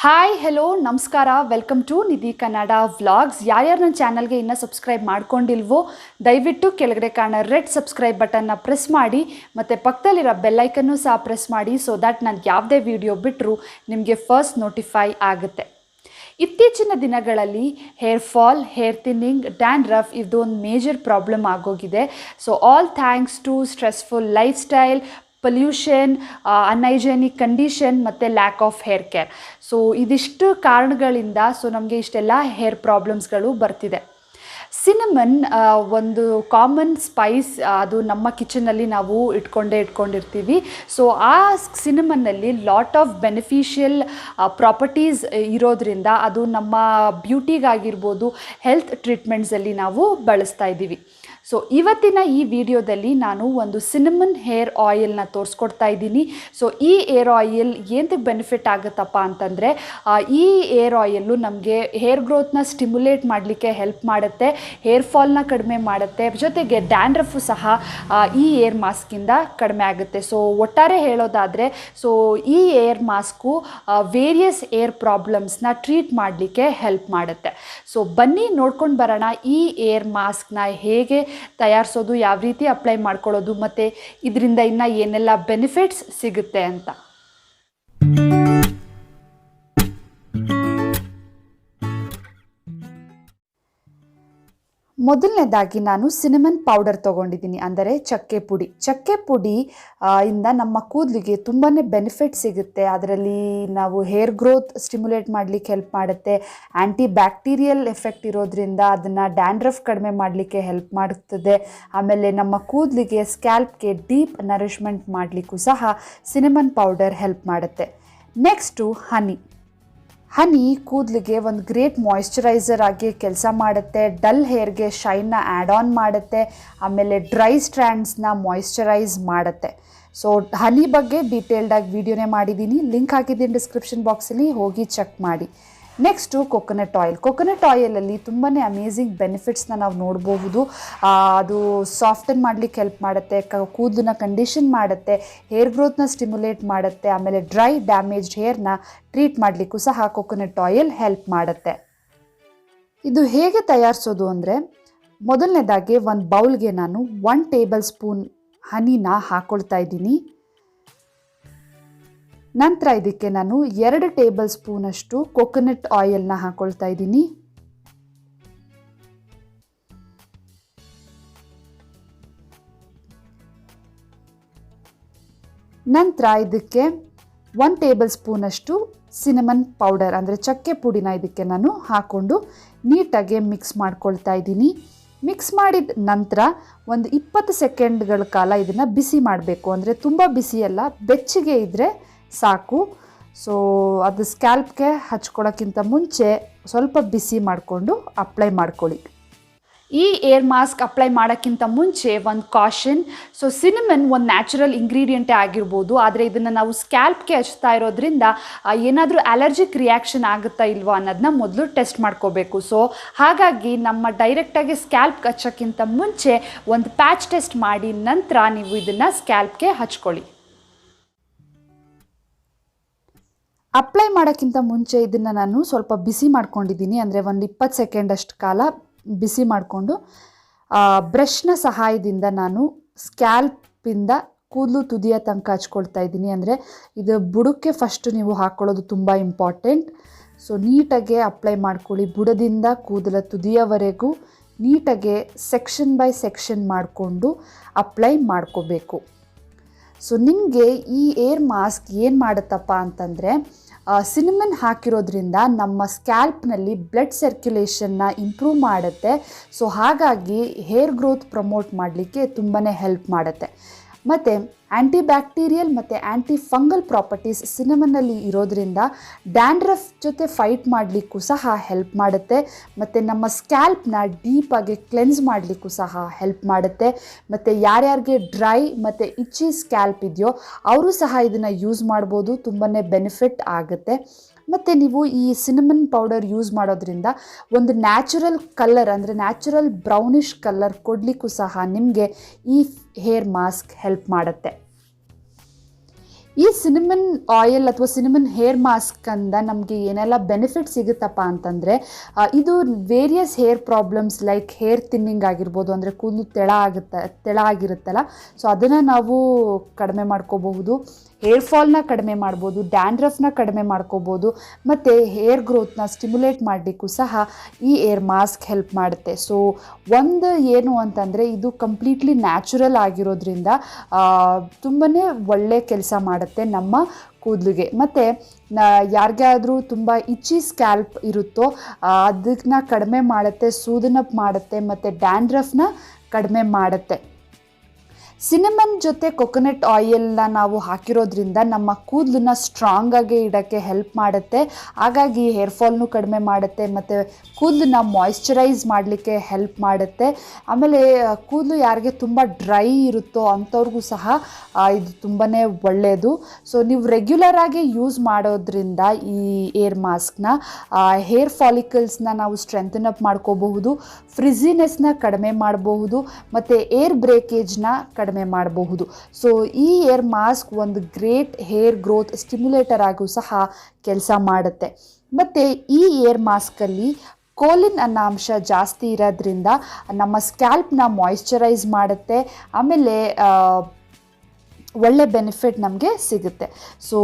Hi hello ನಮಸ್ಕಾರ welcome to Nidhi Kannada vlogs. ಯಾರ್ಯಾರು ನನ್ನ ಚಾನಲ್ಗೆ ಇನ್ನೂ ಸಬ್ಸ್ಕ್ರೈಬ್ ಮಾಡ್ಕೊಂಡಿಲ್ವೋ ದಯವಿಟ್ಟು ಕೆಳಗಡೆ ಕಾಣೋ ರೆಡ್ ಸಬ್ಸ್ಕ್ರೈಬ್ ಬಟನ್ನ ಪ್ರೆಸ್ ಮಾಡಿ ಮತ್ತು ಪಕ್ಕದಲ್ಲಿರೋ ಬೆಲ್ಲೈಕನ್ನು ಸಹ ಪ್ರೆಸ್ ಮಾಡಿ ಸೊ ದ್ಯಾಟ್ ನಾನು ಯಾವುದೇ ವಿಡಿಯೋ ಬಿಟ್ಟರು ನಿಮಗೆ ಫಸ್ಟ್ ನೋಟಿಫೈ ಆಗುತ್ತೆ. ಇತ್ತೀಚಿನ ದಿನಗಳಲ್ಲಿ hair fall, hair thinning, dandruff ಇದೊಂದು ಮೇಜರ್ ಪ್ರಾಬ್ಲಮ್ ಆಗೋಗಿದೆ. So all thanks to stressful lifestyle, pollution, unhygienic condition ಮತ್ತು lack of hair care. So ಇದಿಷ್ಟು ಕಾರಣಗಳಿಂದ ನಮಗೆ ಇಷ್ಟೆಲ್ಲ ಹೇರ್ ಪ್ರಾಬ್ಲಮ್ಸ್ಗಳು ಬರ್ತಿದೆ. ಸಿನಮನ್ ಒಂದು ಕಾಮನ್ ಸ್ಪೈಸ್, ಅದು ನಮ್ಮ ಕಿಚನಲ್ಲಿ ನಾವು ಇಟ್ಕೊಂಡಿರ್ತೀವಿ. ಸೊ ಆ ಸಿನಮನ್ನಲ್ಲಿ ಲಾಟ್ ಆಫ್ ಬೆನಿಫಿಷಿಯಲ್ ಪ್ರಾಪರ್ಟೀಸ್ ಇರೋದ್ರಿಂದ ಅದು ನಮ್ಮ ಬ್ಯೂಟಿಗಾಗಿರ್ಬೋದು, ಹೆಲ್ತ್ ಟ್ರೀಟ್ಮೆಂಟ್ಸಲ್ಲಿ ನಾವು ಬಳಸ್ತಾ ಇದ್ದೀವಿ. ಸೊ ಇವತ್ತಿನ ಈ ವಿಡಿಯೋದಲ್ಲಿ ನಾನು ಒಂದು ಸಿನಮನ್ ಹೇರ್ ಆಯಿಲ್ನ ತೋರಿಸ್ಕೊಡ್ತಾ ಇದ್ದೀನಿ. ಸೊ ಈ ಏರ್ ಆಯಿಲ್ ಏನಕ್ಕೆ ಬೆನಿಫಿಟ್ ಆಗುತ್ತಪ್ಪ ಅಂತಂದರೆ, ಈ ಏರ್ ಆಯಿಲ್ಲು ನಮಗೆ ಹೇರ್ ಗ್ರೋತ್ನ ಸ್ಟಿಮ್ಯುಲೇಟ್ ಮಾಡಲಿಕ್ಕೆ ಹೆಲ್ಪ್ ಮಾಡುತ್ತೆ, ಹೇರ್ ಫಾಲ್ನ ಕಡಿಮೆ ಮಾಡುತ್ತೆ, ಜೊತೆಗೆ ಡ್ಯಾಂಡ್ರಫು ಸಹ ಈ ಏರ್ ಮಾಸ್ಕಿಂದ ಕಡಿಮೆ ಆಗುತ್ತೆ. ಸೊ ಒಟ್ಟಾರೆ ಹೇಳೋದಾದರೆ ಈ ಏರ್ ಮಾಸ್ಕು ವೇರಿಯಸ್ ಏರ್ ಪ್ರಾಬ್ಲಮ್ಸ್ನ ಟ್ರೀಟ್ ಮಾಡಲಿಕ್ಕೆ ಹೆಲ್ಪ್ ಮಾಡುತ್ತೆ. ಸೊ ಬನ್ನಿ ನೋಡ್ಕೊಂಡು ಬರೋಣ ಈ ಏರ್ ಮಾಸ್ಕ್ನ ಹೇಗೆ ತಯಾರಿಸೋದು, ಯಾವ ರೀತಿ ಅಪ್ಲೈ ಮಾಡ್ಕೊಳ್ಳೋದು ಮತ್ತು ಇದರಿಂದ ಇನ್ನು ಏನೆಲ್ಲ ಬೆನಿಫಿಟ್ಸ್ ಸಿಗುತ್ತೆ ಅಂತ. ಮೊದಲನೇದಾಗಿ ನಾನು ಸಿನಮನ್ ಪೌಡರ್ ತೊಗೊಂಡಿದ್ದೀನಿ, ಅಂದರೆ ಚಕ್ಕೆ ಪುಡಿ ಇಂದ ನಮ್ಮ ಕೂದಲಿಗೆ ತುಂಬಾ ಬೆನಿಫಿಟ್ ಸಿಗುತ್ತೆ. ಅದರಲ್ಲಿ ನಾವು ಹೇರ್ ಗ್ರೋತ್ ಸ್ಟಿಮ್ಯುಲೇಟ್ ಮಾಡಲಿಕ್ಕೆ ಹೆಲ್ಪ್ ಮಾಡುತ್ತೆ, ಆ್ಯಂಟಿ ಬ್ಯಾಕ್ಟೀರಿಯಲ್ ಎಫೆಕ್ಟ್ ಇರೋದ್ರಿಂದ ಅದನ್ನು ಡ್ಯಾಂಡ್ರಫ್ ಕಡಿಮೆ ಮಾಡಲಿಕ್ಕೆ ಹೆಲ್ಪ್ ಮಾಡುತ್ತದೆ. ಆಮೇಲೆ ನಮ್ಮ ಕೂದಲಿಗೆ ಸ್ಕ್ಯಾಲ್ಪ್ಗೆ ಡೀಪ್ ನರಿಷ್ಮೆಂಟ್ ಮಾಡಲಿಕ್ಕೂ ಸಹ ಸಿನಮನ್ ಪೌಡರ್ ಹೆಲ್ಪ್ ಮಾಡುತ್ತೆ. ನೆಕ್ಸ್ಟು ಹನಿ ಕೂದಲಿಗೆ ಒಂದು ಗ್ರೇಟ್ ಮಾಯಿಶ್ಚರೈಸರ್ ಆಗಿ ಕೆಲಸ ಮಾಡುತ್ತೆ, ಡಲ್ ಹೇರ್ಗೆ ಶೈನ್ನ ಆ್ಯಡ್ ಆನ್ ಮಾಡುತ್ತೆ, ಆಮೇಲೆ ಡ್ರೈ ಸ್ಟ್ರ್ಯಾಂಡ್ಸ್ನ ಮಾಯಿಶ್ಚರೈಸ್ ಮಾಡುತ್ತೆ. ಸೊ ಹನಿ ಬಗ್ಗೆ ಡೀಟೇಲ್ಡಾಗಿ ವಿಡಿಯೋನೇ ಮಾಡಿದ್ದೀನಿ, ಲಿಂಕ್ ಹಾಕಿದ್ದೀನಿ ಡಿಸ್ಕ್ರಿಪ್ಷನ್ ಬಾಕ್ಸಲ್ಲಿ, ಹೋಗಿ ಚೆಕ್ ಮಾಡಿ. ನೆಕ್ಸ್ಟು ಕೊಕೊನಟ್ ಆಯಿಲಲ್ಲಿ ತುಂಬಾ ಅಮೇಝಿಂಗ್ ಬೆನಿಫಿಟ್ಸ್ನ ನಾವು ನೋಡಬಹುದು. ಅದು ಸಾಫ್ಟನ್ ಮಾಡಲಿಕ್ಕೆ ಹೆಲ್ಪ್ ಮಾಡುತ್ತೆ, ಕೂದಲನ್ನ ಕಂಡೀಷನ್ ಮಾಡುತ್ತೆ, ಹೇರ್ ಗ್ರೋತ್ನ ಸ್ಟಿಮ್ಯುಲೇಟ್ ಮಾಡುತ್ತೆ, ಆಮೇಲೆ ಡ್ರೈ ಡ್ಯಾಮೇಜ್ಡ್ ಹೇರ್ನ ಟ್ರೀಟ್ ಮಾಡಲಿಕ್ಕೂ ಸಹ ಕೊಕೊನಟ್ ಆಯಿಲ್ ಹೆಲ್ಪ್ ಮಾಡುತ್ತೆ. ಇದು ಹೇಗೆ ತಯಾರಿಸೋದು ಅಂದರೆ, ಮೊದಲನೇದಾಗಿ ಒಂದು ಬೌಲ್ಗೆ ನಾನು 1 ಟೇಬಲ್ ಸ್ಪೂನ್ ಹನಿನ ಹಾಕ್ಕೊಳ್ತಾ ಇದ್ದೀನಿ. ನಂತರ ಇದಕ್ಕೆ ನಾನು 2 ಟೇಬಲ್ ಸ್ಪೂನಷ್ಟು ಕೊಕೊನಟ್ ಆಯಿಲ್ನ ಹಾಕ್ಕೊಳ್ತಾ ಇದ್ದೀನಿ. ನಂತರ ಇದಕ್ಕೆ 1 ಟೇಬಲ್ ಸ್ಪೂನಷ್ಟು ಸಿನಮನ್ ಪೌಡರ್ ಅಂದರೆ ಚಕ್ಕೆ ಪುಡಿನ ಇದಕ್ಕೆ ನಾನು ಹಾಕ್ಕೊಂಡು ನೀಟಾಗಿ ಮಿಕ್ಸ್ ಮಾಡ್ಕೊಳ್ತಾ ಇದ್ದೀನಿ. ಮಿಕ್ಸ್ ಮಾಡಿದ ನಂತರ ಒಂದು 20 ಸೆಕೆಂಡ್ಗಳ ಕಾಲ ಇದನ್ನು ಬಿಸಿ ಮಾಡಬೇಕು. ಅಂದರೆ ತುಂಬ ಬಿಸಿಯಲ್ಲ, ಬೆಚ್ಚಗೆ ಇದ್ದರೆ ಸಾಕು. ಸೊ ಅದು ಸ್ಕ್ಯಾಲ್ಪ್ಗೆ ಹಚ್ಕೊಳ್ಳೋಕ್ಕಿಂತ ಮುಂಚೆ ಸ್ವಲ್ಪ ಬಿಸಿ ಮಾಡಿಕೊಂಡು ಅಪ್ಲೈ ಮಾಡ್ಕೊಳ್ಳಿ. ಈ ಏರ್ ಮಾಸ್ಕ್ ಅಪ್ಲೈ ಮಾಡೋಕ್ಕಿಂತ ಮುಂಚೆ ಒಂದು ಕಾಷನ್. ಸೊ ಸಿನಮನ್ ಒಂದು ನ್ಯಾಚುರಲ್ ಇಂಗ್ರೀಡಿಯೆಂಟೇ ಆಗಿರ್ಬೋದು, ಆದರೆ ಇದನ್ನು ನಾವು ಸ್ಕ್ಯಾಲ್ಪ್ಗೆ ಹಚ್ತಾ ಇರೋದ್ರಿಂದ ಏನಾದರೂ ಅಲರ್ಜಿಕ್ ರಿಯಾಕ್ಷನ್ ಆಗುತ್ತಾ ಇಲ್ವಾ ಅನ್ನೋದನ್ನ ಮೊದಲು ಟೆಸ್ಟ್ ಮಾಡ್ಕೋಬೇಕು. ಸೊ ಹಾಗಾಗಿ ನಮ್ಮ ಡೈರೆಕ್ಟಾಗಿ ಸ್ಕ್ಯಾಲ್ಪ್ಗೆ ಹಚ್ಚೋಕ್ಕಿಂತ ಮುಂಚೆ ಒಂದು ಪ್ಯಾಚ್ ಟೆಸ್ಟ್ ಮಾಡಿ ನಂತರ ನೀವು ಇದನ್ನು ಸ್ಕ್ಯಾಲ್ಪ್ಗೆ ಹಚ್ಕೊಳ್ಳಿ. ಅಪ್ಲೈ ಮಾಡೋಕ್ಕಿಂತ ಮುಂಚೆ ಇದನ್ನು ನಾನು ಸ್ವಲ್ಪ ಬಿಸಿ ಮಾಡ್ಕೊಂಡಿದ್ದೀನಿ, ಅಂದರೆ ಒಂದು 20 ಸೆಕೆಂಡ್ ಅಷ್ಟು ಕಾಲ ಬಿಸಿ ಮಾಡಿಕೊಂಡು ಬ್ರಷ್ನ ಸಹಾಯದಿಂದ ನಾನು ಸ್ಕ್ಯಾಲ್ಪಿಂದ ಕೂದಲು ತುದಿಯ ತನಕ ಹಚ್ಕೊಳ್ತಾ ಇದ್ದೀನಿ. ಅಂದರೆ ಇದು ಬುಡಕ್ಕೆ ಫಸ್ಟ್ ನೀವು ಹಾಕ್ಕೊಳ್ಳೋದು ತುಂಬ ಇಂಪಾರ್ಟೆಂಟ್. ಸೊ ನೀಟಾಗೆ ಅಪ್ಲೈ ಮಾಡ್ಕೊಳ್ಳಿ, ಬುಡದಿಂದ ಕೂದಲ ತುದಿಯವರೆಗೂ ನೀಟಾಗೆ ಸೆಕ್ಷನ್ ಬೈ ಸೆಕ್ಷನ್ ಮಾಡಿಕೊಂಡು ಅಪ್ಲೈ ಮಾಡ್ಕೋಬೇಕು. ಸೊ ನಿಮಗೆ ಈ ಏರ್ ಮಾಸ್ಕ್ ಏನು ಮಾಡುತ್ತಪ್ಪ ಅಂತಂದರೆ, ಸಿನಮನ್ ಹಾಕಿರೋದ್ರಿಂದ ನಮ್ಮ ಸ್ಕ್ಯಾಲ್ಪ್ನಲ್ಲಿ ಬ್ಲಡ್ ಸರ್ಕ್ಯುಲೇಷನ್ನ ಇಂಪ್ರೂವ್ ಮಾಡುತ್ತೆ. ಸೊ ಹಾಗಾಗಿ ಹೇರ್ ಗ್ರೋತ್ ಪ್ರಮೋಟ್ ಮಾಡಲಿಕ್ಕೆ ತುಂಬಾ ಹೆಲ್ಪ್ ಮಾಡುತ್ತೆ. ಮತ್ತು ಆ್ಯಂಟಿ ಬ್ಯಾಕ್ಟೀರಿಯಲ್ ಮತ್ತು ಆ್ಯಂಟಿ ಫಂಗಲ್ ಪ್ರಾಪರ್ಟೀಸ್ ಸಿನಮನ್ನಲ್ಲಿ ಇರೋದ್ರಿಂದ ಡ್ಯಾಂಡ್ರಫ್ ಜೊತೆ ಫೈಟ್ ಮಾಡಲಿಕ್ಕೂ ಸಹ ಹೆಲ್ಪ್ ಮಾಡುತ್ತೆ. ಮತ್ತು ನಮ್ಮ ಸ್ಕ್ಯಾಲ್ಪ್ನ ಡೀಪಾಗಿ ಕ್ಲೆನ್ಸ್ ಮಾಡಲಿಕ್ಕೂ ಸಹ ಹೆಲ್ಪ್ ಮಾಡುತ್ತೆ. ಮತ್ತು ಯಾರ್ಯಾರಿಗೆ ಡ್ರೈ ಮತ್ತು ಇಚ್ಚಿ ಸ್ಕ್ಯಾಲ್ಪ್ ಇದೆಯೋ ಅವರು ಸಹ ಇದನ್ನು ಯೂಸ್ ಮಾಡ್ಬೋದು, ತುಂಬಾ ಬೆನಿಫಿಟ್ ಆಗುತ್ತೆ. ಮತ್ತು ನೀವು ಈ ಸಿನಮನ್ ಪೌಡರ್ ಯೂಸ್ ಮಾಡೋದ್ರಿಂದ ಒಂದು ನ್ಯಾಚುರಲ್ ಕಲರ್, ಅಂದರೆ ನ್ಯಾಚುರಲ್ ಬ್ರೌನಿಷ್ ಕಲರ್ ಕೊಡಲಿಕ್ಕೂ ಸಹ ನಿಮಗೆ ಈ ಹೇರ್ ಮಾಸ್ಕ್ ಹೆಲ್ಪ್ ಮಾಡುತ್ತೆ. ಈ ಸಿನಿಮನ್ ಆಯಿಲ್ ಅಥವಾ ಸಿನಿಮನ್ ಹೇರ್ ಮಾಸ್ಕಿಂದ ನಮಗೆ ಏನೆಲ್ಲ ಬೆನಿಫಿಟ್ ಸಿಗುತ್ತಪ್ಪ ಅಂತಂದರೆ, ಇದು various hair problems like hair thinning ಆಗಿರ್ಬೋದು, ಅಂದರೆ ಕೂದಲು ತೆಳ ಆಗಿರುತ್ತಲ್ಲ, ಸೊ ಅದನ್ನು ನಾವು ಕಡಿಮೆ ಮಾಡ್ಕೋಬಹುದು. ಹೇರ್ ಫಾಲ್ನ ಕಡಿಮೆ ಮಾಡ್ಬೋದು, ಡ್ಯಾಂಡ್ರಫ್ನ ಕಡಿಮೆ ಮಾಡ್ಕೋಬೋದು, ಮತ್ತು ಹೇರ್ ಗ್ರೋತ್ನ ಸ್ಟಿಮ್ಯುಲೇಟ್ ಮಾಡಲಿಕ್ಕೂ ಸಹ ಈ ಏರ್ ಮಾಸ್ಕ್ ಹೆಲ್ಪ್ ಮಾಡುತ್ತೆ. ಸೊ ಒಂದು ಏನು ಅಂತಂದರೆ, ಇದು ಕಂಪ್ಲೀಟ್ಲಿ ನ್ಯಾಚುರಲ್ ಆಗಿರೋದ್ರಿಂದ ತುಂಬಾ ಒಳ್ಳೆ ಕೆಲಸ ಮಾಡುತ್ತೆ ನಮ್ಮ ಕೂದಲಿಗೆ. ಮತ್ತು ಯಾರಿಗಾದರೂ ತುಂಬ ಇಚ್ಚಿ ಸ್ಕ್ಯಾಲ್ಪ್ ಇರುತ್ತೋ ಅದನ್ನ ಕಡಿಮೆ ಮಾಡುತ್ತೆ, ಸೂದನ್ ಅಪ್ ಮಾಡುತ್ತೆ, ಮತ್ತು ಡ್ಯಾಂಡ್ರಫ್ನ ಕಡಿಮೆ ಮಾಡುತ್ತೆ. ಸಿನಿಮನ್ ಜೊತೆ ಕೊಕೊನಟ್ ಆಯಿಲ್ನ ನಾವು ಹಾಕಿರೋದ್ರಿಂದ ನಮ್ಮ ಕೂದಲನ್ನ ಸ್ಟ್ರಾಂಗಾಗಿ ಇಡೋಕ್ಕೆ ಹೆಲ್ಪ್ ಮಾಡುತ್ತೆ. ಹಾಗಾಗಿ ಹೇರ್ ಫಾಲ್ನು ಕಡಿಮೆ ಮಾಡುತ್ತೆ ಮತ್ತು ಕೂದಲನ್ನ ಮಾಯ್ಶ್ಚರೈಸ್ ಮಾಡಲಿಕ್ಕೆ ಹೆಲ್ಪ್ ಮಾಡುತ್ತೆ. ಆಮೇಲೆ ಕೂದಲು ಯಾರಿಗೆ ತುಂಬ ಡ್ರೈ ಇರುತ್ತೋ ಅಂಥವ್ರಿಗೂ ಸಹ ಇದು ತುಂಬಾ ಒಳ್ಳೆಯದು. ಸೊ ನೀವು ರೆಗ್ಯುಲರಾಗಿ ಯೂಸ್ ಮಾಡೋದ್ರಿಂದ ಈ ಏರ್ ಮಾಸ್ಕ್ನ ಹೇರ್ ಫಾಲಿಕಲ್ಸ್ನ ನಾವು ಸ್ಟ್ರೆಂಥನ್ ಅಪ್ ಮಾಡ್ಕೋಬಹುದು, ಫ್ರಿಝಿನೆಸ್ನ ಕಡಿಮೆ ಮಾಡಬಹುದು, ಮತ್ತು ಏರ್ ಬ್ರೇಕೇಜ್ನ ಕಡಿಮೆ ಮಾಡಬಹುದು. ಸೊ ಈ ಏರ್ ಮಾಸ್ಕ್ ಒಂದು ಗ್ರೇಟ್ ಹೇರ್ ಗ್ರೋತ್ ಸ್ಟಿಮ್ಯುಲೇಟರ್ ಆಗೂ ಸಹ ಕೆಲಸ ಮಾಡುತ್ತೆ. ಮತ್ತು ಈ ಏರ್ ಮಾಸ್ಕಲ್ಲಿ ಕೋಲಿನ್ ಅನ್ನೋ ಅಂಶ ಜಾಸ್ತಿ ಇರೋದ್ರಿಂದ ನಮ್ಮ ಸ್ಕ್ಯಾಲ್ಪ್ನ ಮಾಯ್ಶ್ಚರೈಸ್ ಮಾಡುತ್ತೆ. ಆಮೇಲೆ ಒಳ್ಳೆ ಬೆನಿಫಿಟ್ ನಮಗೆ ಸಿಗುತ್ತೆ. ಸೊ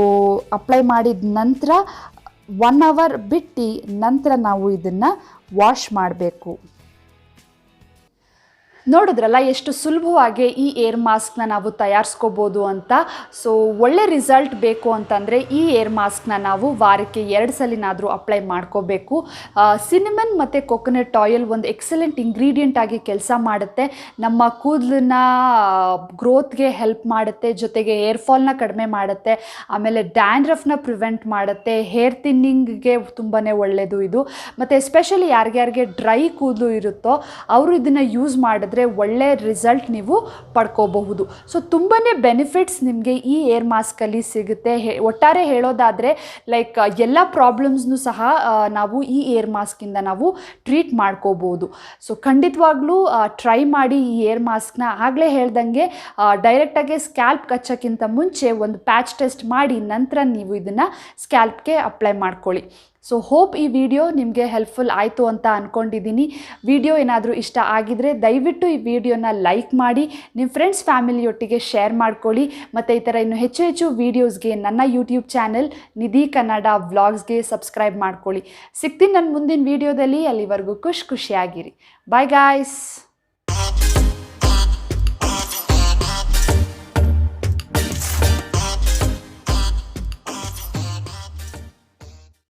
ಅಪ್ಲೈ ಮಾಡಿದ ನಂತರ 1 hour ಬಿಟ್ಟು ನಂತರ ನಾವು ಇದನ್ನು ವಾಶ್ ಮಾಡಬೇಕು. ನೋಡಿದ್ರಲ್ಲ ಎಷ್ಟು ಸುಲಭವಾಗಿ ಈ ಏರ್ ಮಾಸ್ಕ್ನ ನಾವು ತಯಾರಿಸ್ಕೋಬೋದು ಅಂತ. ಸೊ ಒಳ್ಳೆ ರಿಸಲ್ಟ್ ಬೇಕು ಅಂತಂದರೆ ಈ ಏರ್ ಮಾಸ್ಕ್ನ ನಾವು ವಾರಕ್ಕೆ 2 ಸಲಿನಾದರೂ ಅಪ್ಲೈ ಮಾಡ್ಕೋಬೇಕು. ಸಿನಿಮನ್ ಮತ್ತು ಕೊಕೊನಟ್ ಆಯಿಲ್ ಒಂದು ಎಕ್ಸಲೆಂಟ್ ಇಂಗ್ರೀಡಿಯೆಂಟ್ ಆಗಿ ಕೆಲಸ ಮಾಡುತ್ತೆ. ನಮ್ಮ ಕೂದಲನ್ನ ಗ್ರೋತ್ಗೆ ಹೆಲ್ಪ್ ಮಾಡುತ್ತೆ, ಜೊತೆಗೆ ಹೇರ್ ಫಾಲ್ನ ಕಡಿಮೆ ಮಾಡುತ್ತೆ, ಆಮೇಲೆ ಡ್ಯಾಂಡ್ರಫ್ನ ಪ್ರಿವೆಂಟ್ ಮಾಡುತ್ತೆ, ಹೇರ್ ಥಿನ್ನಿಂಗ್ಗೆ ತುಂಬಾ ಒಳ್ಳೆಯದು ಇದು. ಮತ್ತು ಎಸ್ಪೆಷಲಿ ಯಾರಿಗ್ಯಾರಿಗೆ ಡ್ರೈ ಕೂದಲು ಇರುತ್ತೋ ಅವರು ಇದನ್ನು ಯೂಸ್ ಮಾಡಿದ್ರೆ ಒಳ್ಳೆ ರಿಸಲ್ಟ್ ನೀವು ಪಡ್ಕೋಬಹುದು. ಸೊ ತುಂಬಾ ಬೆನಿಫಿಟ್ಸ್ ನಿಮಗೆ ಈ ಏರ್ ಮಾಸ್ಕಲ್ಲಿ ಸಿಗುತ್ತೆ. ಒಟ್ಟಾರೆ ಹೇಳೋದಾದರೆ ಲೈಕ್ ಎಲ್ಲ ಪ್ರಾಬ್ಲಮ್ಸ್ನೂ ಸಹ ನಾವು ಈ ಏರ್ ಮಾಸ್ಕಿಂದ ನಾವು ಟ್ರೀಟ್ ಮಾಡ್ಕೋಬೋದು. ಸೊ ಖಂಡಿತವಾಗ್ಲೂ ಟ್ರೈ ಮಾಡಿ ಈ ಏರ್ ಮಾಸ್ಕ್ನ. ಆಗಲೇ ಹೇಳ್ದಂಗೆ ಡೈರೆಕ್ಟಾಗಿ ಸ್ಕ್ಯಾಲ್ಪ್ ಕಚ್ಚೋಕ್ಕಿಂತ ಮುಂಚೆ ಒಂದು ಪ್ಯಾಚ್ ಟೆಸ್ಟ್ ಮಾಡಿ ನಂತರ ನೀವು ಇದನ್ನು ಸ್ಕ್ಯಾಲ್ಪ್ಗೆ ಅಪ್ಲೈ ಮಾಡ್ಕೊಳ್ಳಿ. ಸೊ ಹೋಪ್ ಈ ವಿಡಿಯೋ ನಿಮಗೆ ಹೆಲ್ಪ್ಫುಲ್ ಆಯಿತು ಅಂತ ಅಂದ್ಕೊಂಡಿದ್ದೀನಿ. ವಿಡಿಯೋ ಏನಾದರೂ ಇಷ್ಟ ಆಗಿದರೆ ದಯವಿಟ್ಟು ಈ ವಿಡಿಯೋನ ಲೈಕ್ ಮಾಡಿ, ನಿಮ್ಮ ಫ್ರೆಂಡ್ಸ್ ಫ್ಯಾಮಿಲಿಯೊಟ್ಟಿಗೆ ಶೇರ್ ಮಾಡ್ಕೊಳ್ಳಿ. ಮತ್ತು ಈ ಥರ ಇನ್ನೂ ಹೆಚ್ಚು ಹೆಚ್ಚು ವೀಡಿಯೋಸ್ಗೆ ನನ್ನ ಯೂಟ್ಯೂಬ್ ಚಾನೆಲ್ ನಿಧಿ ಕನ್ನಡ ವ್ಲಾಗ್ಸ್ಗೆ ಸಬ್ಸ್ಕ್ರೈಬ್ ಮಾಡ್ಕೊಳ್ಳಿ. ಸಿಗ್ತೀನಿ ನನ್ನ ಮುಂದಿನ ವೀಡಿಯೋದಲ್ಲಿ. ಅಲ್ಲಿವರೆಗೂ ಖುಷಿಯಾಗಿರಿ. Bye guys.